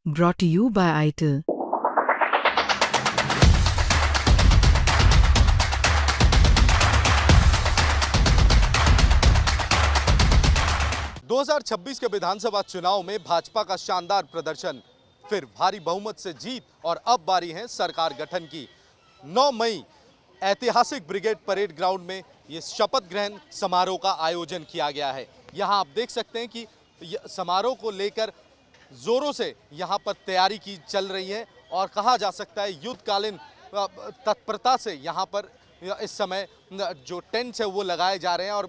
Brought to you by ITIL. दो 2026 के विधानसभा चुनाव में भाजपा का शानदार प्रदर्शन, फिर भारी बहुमत से जीत और अब बारी है सरकार गठन की। 9 मई ऐतिहासिक ब्रिगेड परेड ग्राउंड में ये शपथ ग्रहण समारोह का आयोजन किया गया है। यहाँ आप देख सकते हैं कि समारोह को लेकर जोरों से यहाँ पर तैयारी की चल रही है और कहा जा सकता है युद्धकालीन तत्परता से यहाँ पर इस समय जो टेंट्स है वो लगाए जा रहे हैं और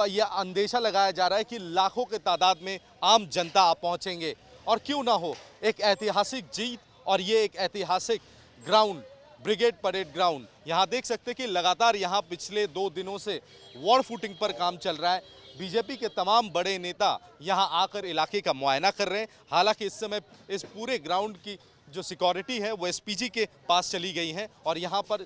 यह अंदेशा लगाया जा रहा है कि लाखों के तादाद में आम जनता आप पहुंचेंगे। और क्यों ना हो, एक ऐतिहासिक जीत और ये एक ऐतिहासिक ग्राउंड, ब्रिगेड परेड ग्राउंड। यहाँ देख सकते हैं कि लगातार यहाँ पिछले 2 दिनों से वॉर फुटिंग पर काम चल रहा है। बीजेपी के तमाम बड़े नेता यहाँ आकर इलाके का मुआयना कर रहे हैं। हालांकि इस समय इस पूरे ग्राउंड की जो सिक्योरिटी है वो एसपीजी के पास चली गई है और यहाँ पर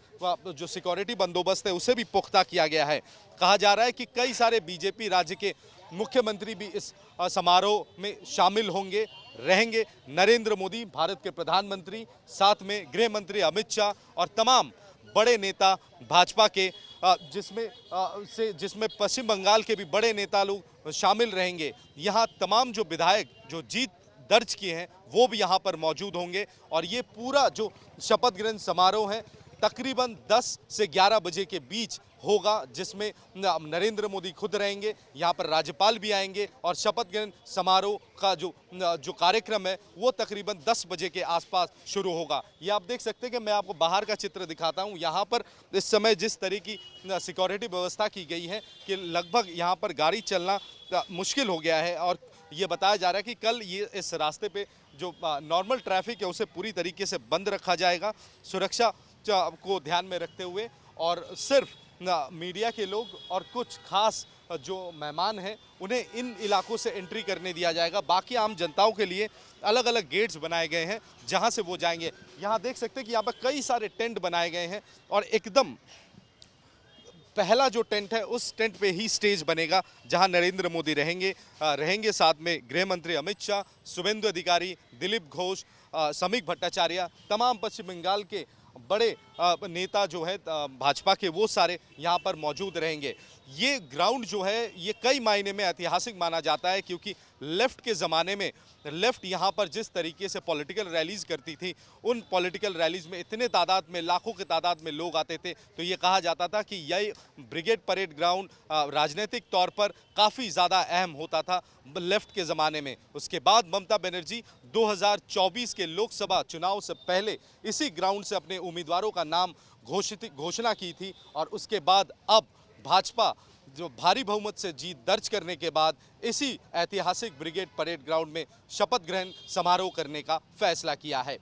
जो सिक्योरिटी बंदोबस्त है उसे भी पुख्ता किया गया है। कहा जा रहा है कि कई सारे बीजेपी राज्य के मुख्यमंत्री भी इस समारोह में शामिल होंगे, रहेंगे। नरेंद्र मोदी भारत के प्रधानमंत्री, साथ में गृह मंत्री अमित शाह और तमाम बड़े नेता भाजपा के, जिसमें पश्चिम बंगाल के भी बड़े नेता लोग शामिल रहेंगे। यहाँ तमाम जो विधायक जो जीत दर्ज किए हैं वो भी यहाँ पर मौजूद होंगे और ये पूरा जो शपथ ग्रहण समारोह है तकरीबन 10 से 11 बजे के बीच होगा, जिसमें नरेंद्र मोदी खुद रहेंगे, यहाँ पर राज्यपाल भी आएंगे और शपथ ग्रहण समारोह का जो कार्यक्रम है वो तकरीबन 10 बजे के आसपास शुरू होगा। ये आप देख सकते हैं कि मैं आपको बाहर का चित्र दिखाता हूँ। यहाँ पर इस समय जिस तरह की सिक्योरिटी व्यवस्था की गई है कि लगभग यहाँ पर गाड़ी चलना मुश्किल हो गया है और ये बताया जा रहा है कि कल ये इस रास्ते पे जो नॉर्मल ट्रैफिक है उसे पूरी तरीके से बंद रखा जाएगा, सुरक्षा को ध्यान में रखते हुए, और सिर्फ मीडिया के लोग और कुछ खास जो मेहमान हैं उन्हें इन इलाकों से एंट्री करने दिया जाएगा। बाकी आम जनताओं के लिए अलग अलग गेट्स बनाए गए हैं जहां से वो जाएंगे। यहाँ देख सकते हैं कि यहाँ पर कई सारे टेंट बनाए गए हैं और एकदम पहला जो टेंट है उस टेंट पे ही स्टेज बनेगा जहां नरेंद्र मोदी रहेंगे, साथ में गृह मंत्री अमित शाह, शुभेंदु अधिकारी, दिलीप घोष, समीक भट्टाचार्य, तमाम पश्चिम बंगाल के बड़े नेता जो है भाजपा के, वो सारे यहाँ पर मौजूद रहेंगे। ये ग्राउंड जो है ये कई मायने में ऐतिहासिक माना जाता है क्योंकि लेफ्ट के ज़माने में लेफ्ट यहाँ पर जिस तरीके से पॉलिटिकल रैलीज करती थी, उन पॉलिटिकल रैलीज में इतने तादाद में, लाखों के तादाद में लोग आते थे, तो ये कहा जाता था कि यह ब्रिगेड परेड ग्राउंड राजनीतिक तौर पर काफ़ी ज़्यादा अहम होता था लेफ्ट के ज़माने में। उसके बाद ममता बनर्जी 2024 के लोकसभा चुनाव से पहले इसी ग्राउंड से अपने उम्मीदवारों का नाम घोषणा की थी और उसके बाद अब भाजपा जो भारी बहुमत से जीत दर्ज करने के बाद इसी ऐतिहासिक ब्रिगेड परेड ग्राउंड में शपथ ग्रहण समारोह करने का फैसला किया है।